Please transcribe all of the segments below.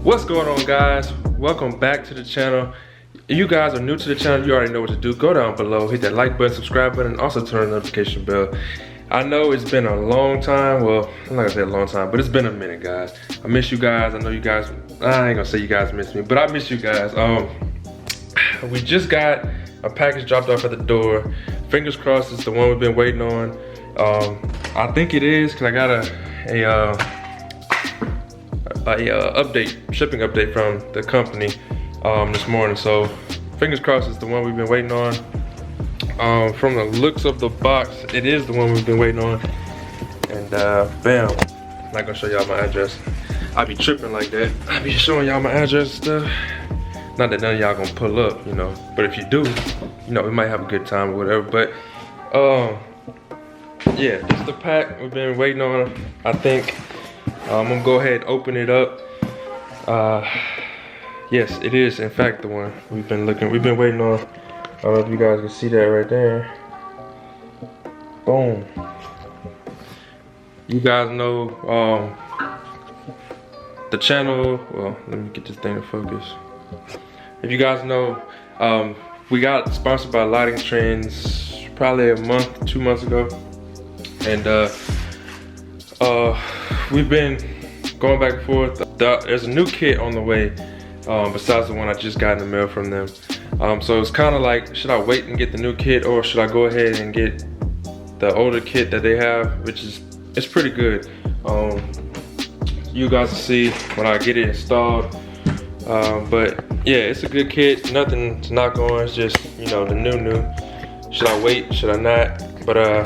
What's going on, guys? Welcome back to the channel. If you guys are new to the channel, you already know what to do. Go down below, hit that like button, subscribe button, and also turn on the notification bell. I know it's been a long time. Well, I'm not gonna say a long time, but it's been a minute, guys. I miss you guys. I know you guys, I ain't gonna say you guys miss me, but I miss you guys. We just got a package dropped off at the door. Fingers crossed it's the one we've been waiting on. I think it is, cause I got a shipping update from the company this morning. So fingers crossed it's the one we've been waiting on. From the looks of the box, it is the one we've been waiting on. And bam, I'm not gonna show y'all my address. I be tripping like that. I be showing y'all my address and stuff. Not that none of y'all gonna pull up, you know, but if you do, you know, we might have a good time or whatever. But yeah, this is the pack we've been waiting on. I think I'm gonna go ahead and open it up. Yes, it is in fact the one we've been waiting on. I don't know if you guys can see that right there. Boom. You guys know the channel. Well, let me get this thing to focus. If you guys know, we got sponsored by LightingTrendz probably a month, 2 months ago. And we've been going back and forth. There's a new kit on the way, besides the one I just got in the mail from them. So it's kind of like, should I wait and get the new kit, or should I go ahead and get the older kit that they have, which is, it's pretty good. You guys will see when I get it installed. But yeah, it's a good kit, nothing to knock on. It's just, you know, the new. Should I wait, should I not? But I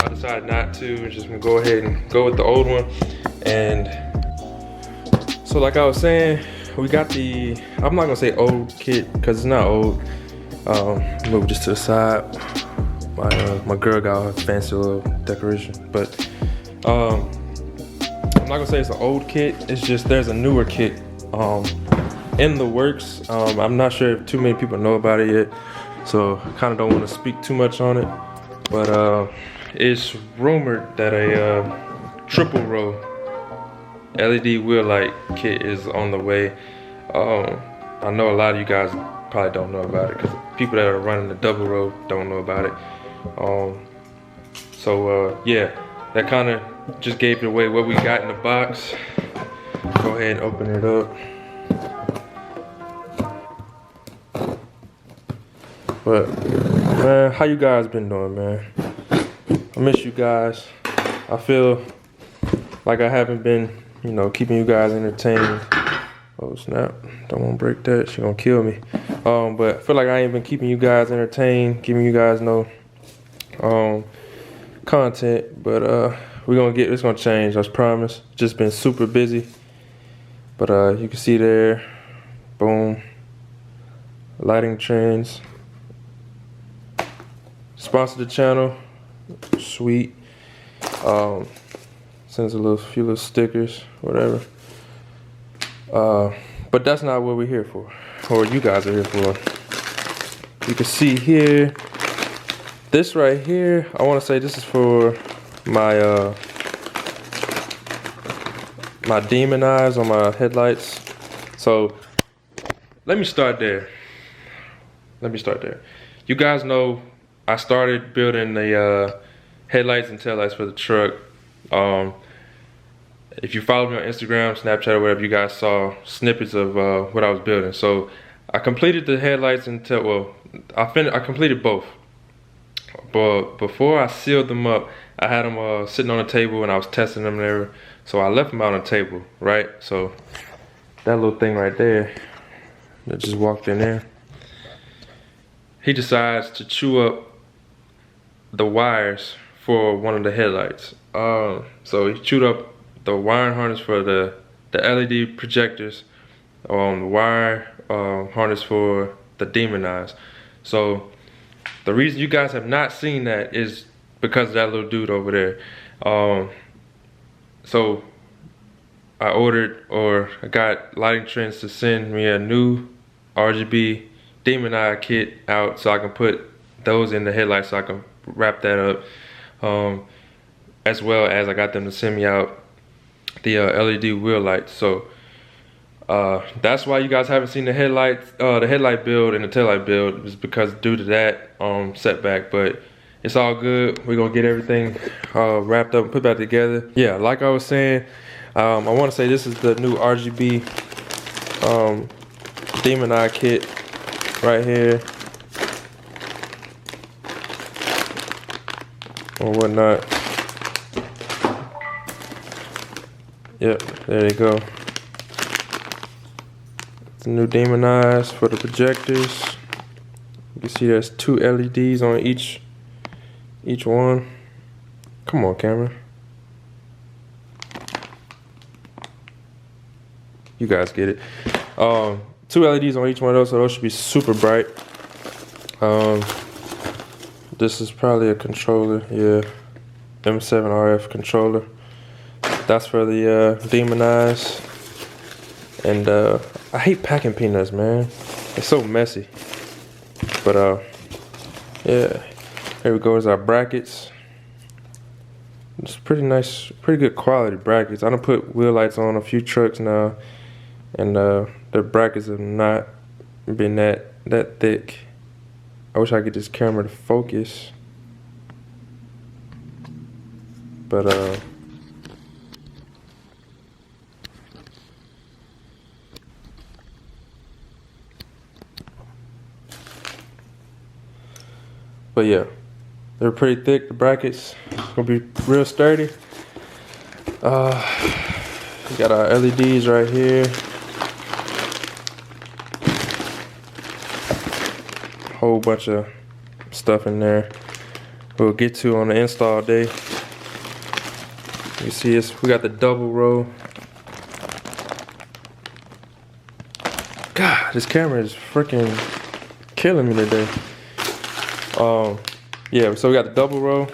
decided not to. Just gonna go ahead and go with the old one. And so like I was saying, we got the, I'm not gonna say old kit because it's not old. Move just to the side. My girl got a fancy little decoration, but I'm not gonna say it's an old kit. It's just there's a newer kit in the works. I'm not sure if too many people know about it yet, so I kind of don't want to speak too much on it. But it's rumored that a triple row LED wheel light kit is on the way. I know a lot of you guys probably don't know about it because people that are running the double row don't know about it. Yeah, that kind of just gave it away what we got in the box. Go ahead and open it up. But man, how you guys been doing, man? I miss you guys. I feel like I haven't been, you know, keeping you guys entertained. Oh snap, don't want to break that, she gonna kill me. But I feel like I ain't been keeping you guys entertained, giving you guys no content. But it's gonna change, I promise. Just been super busy. But you can see there, boom, LightingTrendz. Sponsor the channel, sweet. Sends a few little stickers, whatever. But that's not what we're here for, or you guys are here for. You can see here, this right here, I want to say this is for my my demon eyes on my headlights. So let me start there. You guys know I started building the headlights and taillights for the truck. If you follow me on Instagram, Snapchat, or whatever, you guys saw snippets of what I was building. So I completed the headlights and I completed both. But before I sealed them up, I had them sitting on a table and I was testing them there. So I left them out on the table, right? So that little thing right there that just walked in there, he decides to chew up the wires for one of the headlights. So he chewed up the wiring harness for the LED projectors, the wire harness for the demon eyes. So the reason you guys have not seen that is because of that little dude over there. So I got LightingTrendz to send me a new RGB demon eye kit out so I can put those in the headlights so I can wrap that up. As well as I got them to send me out the LED wheel lights. So That's why you guys haven't seen the headlight build and the taillight build, is because due to that setback. But it's all good. We're gonna get everything wrapped up and put back together. Yeah, like I was saying, I want to say this is the new RGB Demon Eye kit right here or whatnot. Yep, there you go. The new Demon Eyes for the projectors. You can see there's 2 LEDs on each one. Come on, camera. You guys get it. 2 LEDs on each one of those, so those should be super bright. This is probably a controller, yeah. M7 RF controller. That's for the Demon Eyes. And I hate packing peanuts, man. It's so messy. But yeah, here we go. Is our brackets. It's pretty nice, pretty good quality brackets. I done put wheel lights on a few trucks now, and the brackets have not been that thick. I wish I could get this camera to focus, but yeah, they're pretty thick, the brackets. It's gonna be real sturdy. We got our LEDs right here. Whole bunch of stuff in there we'll get to on the install day. You see this, we got the double row. God, this camera is freaking killing me today. Yeah, so we got the double row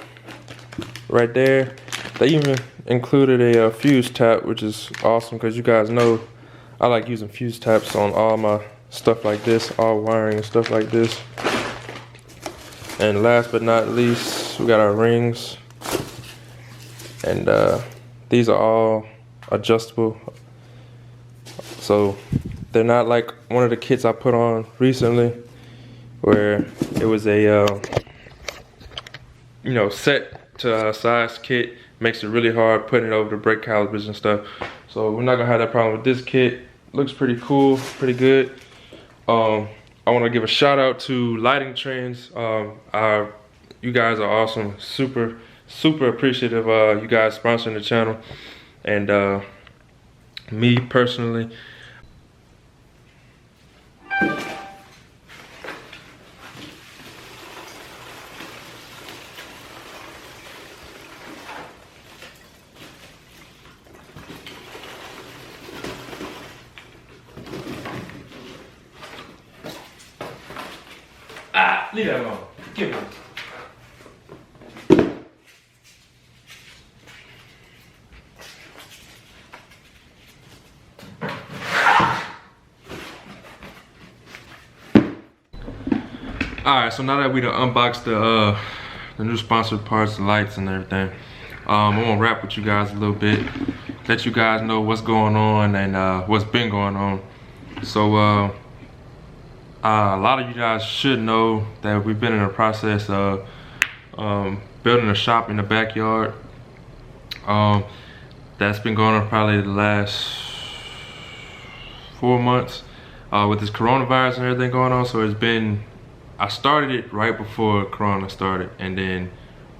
right there. They even included a fuse tap, which is awesome because you guys know I like using fuse taps on all my stuff like this, all wiring and stuff like this. And last but not least, we got our rings, and these are all adjustable, so they're not like one of the kits I put on recently where it was a you know, set to size kit. Makes it really hard putting it over the brake calipers and stuff. So we're not gonna have that problem with this kit. Looks pretty cool, pretty good. I want to give a shout out to LightingTrendz. You guys are awesome. Super appreciative of you guys sponsoring the channel, and me personally. Leave that alone. Give me. Alright, so now that we done unboxed the new sponsored parts, the lights and everything, I'm gonna wrap with you guys a little bit, let you guys know what's going on and what's been going on. So a lot of you guys should know that we've been in the process of building a shop in the backyard. That's been going on probably the last 4 months with this coronavirus and everything going on. So it's been, I started it right before Corona started, and then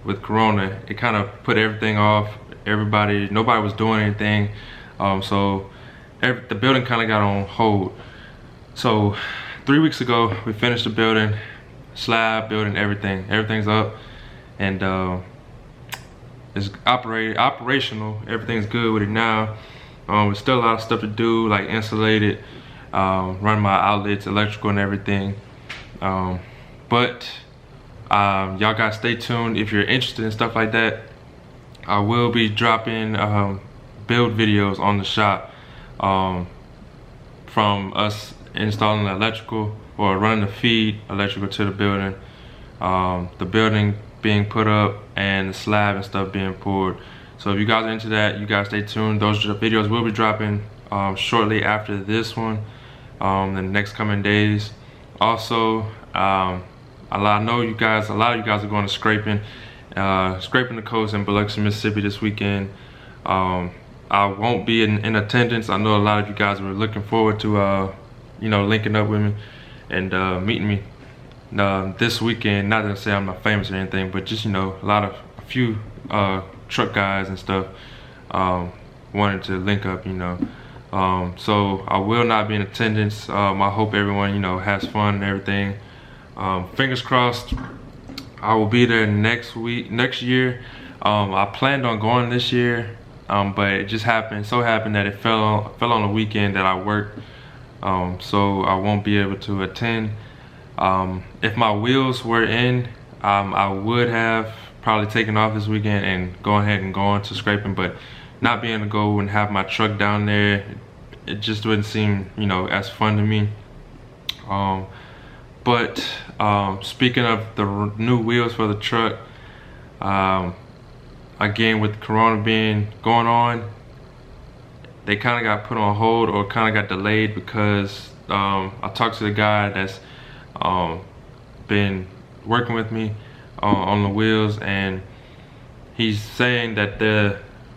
with Corona, it kind of put everything off. Nobody was doing anything. So the building kind of got on hold. So 3 weeks ago, we finished the building, slab building, everything. Everything's up, and it's operational. Everything's good with it now. There's still a lot of stuff to do, like insulate it, run my outlets, electrical and everything. But y'all gotta stay tuned if you're interested in stuff like that. I will be dropping build videos on the shop from us installing the electrical or running the feed electrical to the building being put up, and the slab and stuff being poured. So if you guys are into that, you guys stay tuned. Those videos will be dropping shortly after this one, in the next coming days. Also, I know you guys, a lot of you guys are going to scraping the coast in Biloxi, Mississippi this weekend. I won't be in attendance. I know a lot of you guys were looking forward to you know, linking up with me and meeting me this weekend. Not to say I'm not famous or anything, but just, you know, a few truck guys and stuff wanted to link up, you know. So I will not be in attendance. I hope everyone, you know, has fun and everything. Fingers crossed I will be there next year. I planned on going this year, but it just so happened that it fell on a weekend that I worked, so I won't be able to attend. If my wheels were in, I would have probably taken off this weekend and go ahead and go to scraping, but not being able to go and have my truck down there, it just wouldn't seem, you know, as fun to me. But speaking of the new wheels for the truck, again, with Corona going on, they kind of got put on hold or kind of got delayed because I talked to the guy that's been working with me on the wheels, and he's saying that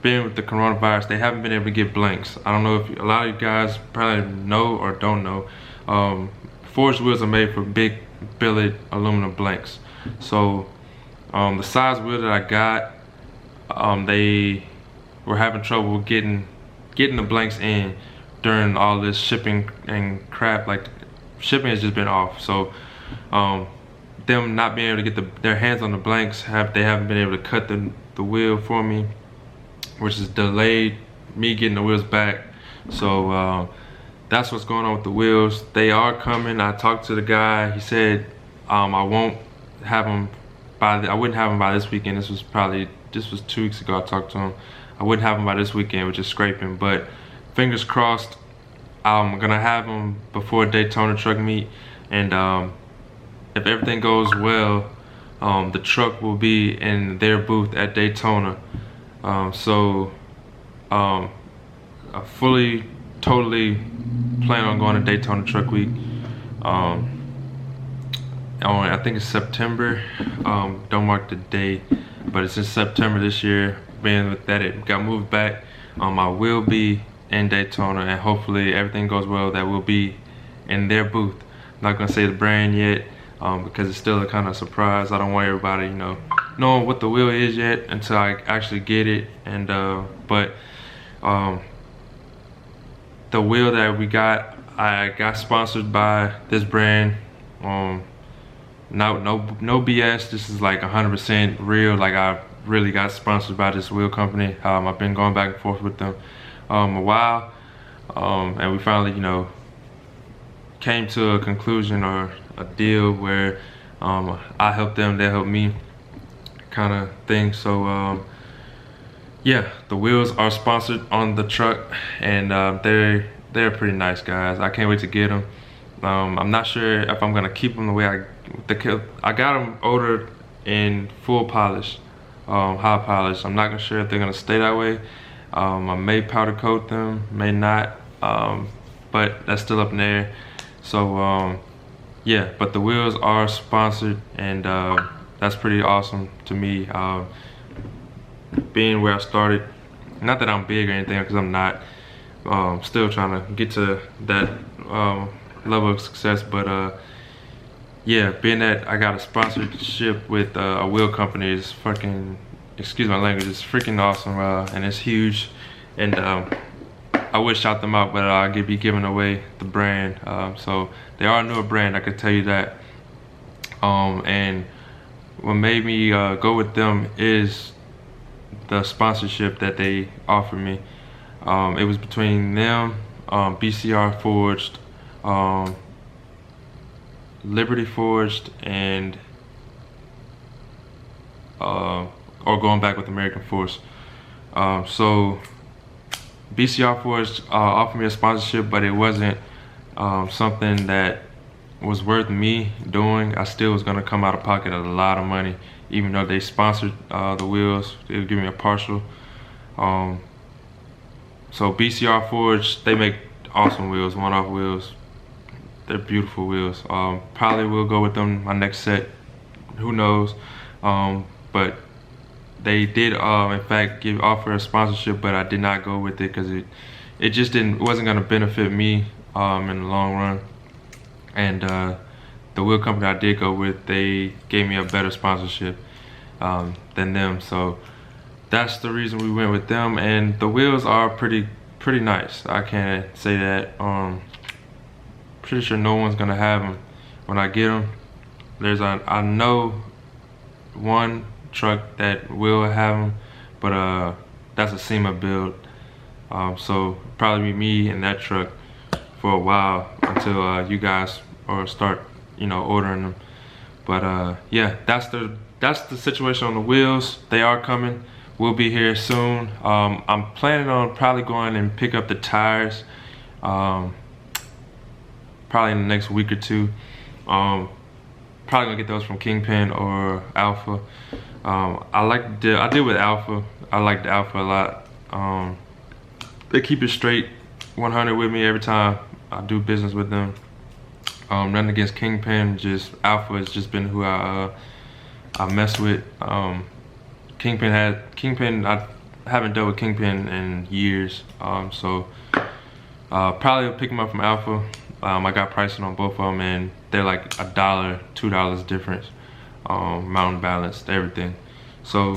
being with the coronavirus, they haven't been able to get blanks. I don't know if a lot of you guys probably know or don't know. Forged wheels are made for big billet aluminum blanks. So the size wheel that I got, they were having trouble getting the blanks in during all this shipping and crap. Like, shipping has just been off. So them not being able to get their hands on the blanks, they haven't been able to cut the wheel for me, which has delayed me getting the wheels back. So that's what's going on with the wheels. They are coming. I talked to the guy. He said I wouldn't have them by this weekend. This was 2 weeks ago I talked to him. I wouldn't have them by this weekend, which is scraping, but fingers crossed, I'm gonna have them before Daytona truck meet. And if everything goes well, the truck will be in their booth at Daytona. So I totally plan on going to Daytona Truck Week. I think it's September. Don't mark the date, but it's in September this year. Being with that, it got moved back. I will be in Daytona, and hopefully everything goes well, that will be in their booth. I'm not gonna say the brand yet, because it's still a kind of surprise. I don't want everybody, you know, knowing what the wheel is yet until I actually get it. And but the wheel that we got, I got sponsored by this brand. No BS. This is like 100% real. Like, I really got sponsored by this wheel company. I've been going back and forth with them a while, and we finally, you know, came to a conclusion or a deal where I help them, they help me, kind of thing. So yeah, the wheels are sponsored on the truck, and they're pretty nice guys. I can't wait to get them. I'm not sure if I'm gonna keep them the way I got them ordered in full polish, high polish. I'm not sure if they're gonna stay that way. I may powder coat them, may not, but that's still up in the air. So yeah, but the wheels are sponsored, and that's pretty awesome to me. Being where I started, not that I'm big or anything, because I'm not. Still trying to get to that level of success, but yeah, being that I got a sponsorship with a wheel company is fucking, excuse my language, it's freaking awesome, and it's huge. And I would shout them out, but I'll be giving away the brand. So they are a newer brand, I could tell you that. And what made me go with them is the sponsorship that they offered me. It was between them, BCR Forged, Liberty Forged, and or going back with American Force. So BCR Forged offered me a sponsorship, but it wasn't something that was worth me doing. I still was gonna come out of pocket a lot of money, even though they sponsored the wheels. They would give me a partial. So BCR Forge, they make awesome wheels, one-off wheels. They're beautiful wheels. Probably will go with them my next set. Who knows? But they did, in fact, offer a sponsorship, but I did not go with it because it just wasn't gonna benefit me in the long run. And the wheel company I did go with, they gave me a better sponsorship than them. So that's the reason we went with them. And the wheels are pretty nice. I can't say that. Pretty sure no one's gonna have them when I get them. I know one truck that will have them, but that's a SEMA build. So probably be me and that truck for a while until you guys start, ordering them. But yeah, that's the situation on the wheels. They are coming. We'll be here soon. I'm planning on probably going and pick up the tires probably in the next week or two. Probably gonna get those from Kingpin or Alpha. I did with Alpha. I like the Alpha a lot. They keep it straight 100 with me every time I do business with them. Nothing against Kingpin, just Alpha has just been who I mess with. Kingpin, I haven't dealt with Kingpin in years, so probably will pick them up from Alpha. I got pricing on both of them, and they're like $1, $2 difference. Mountain balanced, everything. So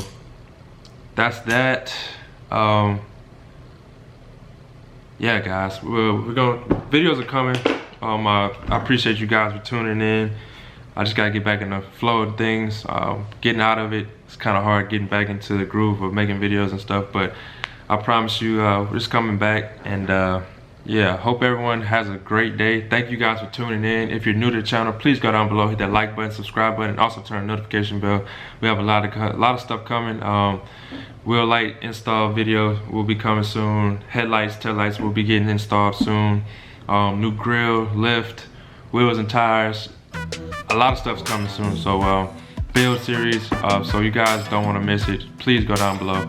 that's that. Yeah, guys, videos are coming. I appreciate you guys for tuning in. I just gotta get back in the flow of things. Getting out of it, it's kind of hard getting back into the groove of making videos and stuff, but I promise you, we're just coming back. And yeah, hope everyone has a great day. Thank you guys for tuning in. If you're new to the channel, please go down below, hit that like button, subscribe button, and also turn the notification bell. We have a lot of stuff coming. Wheel light install video will be coming soon. Headlights, taillights will be getting installed soon. New grill, lift, wheels and tires. A lot of stuff's coming soon. So build series. So you guys don't want to miss it. Please go down below,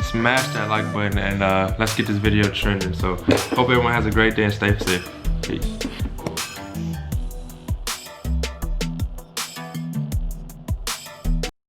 smash that like button, and let's get this video trending. So hope everyone has a great day and stay safe. Peace.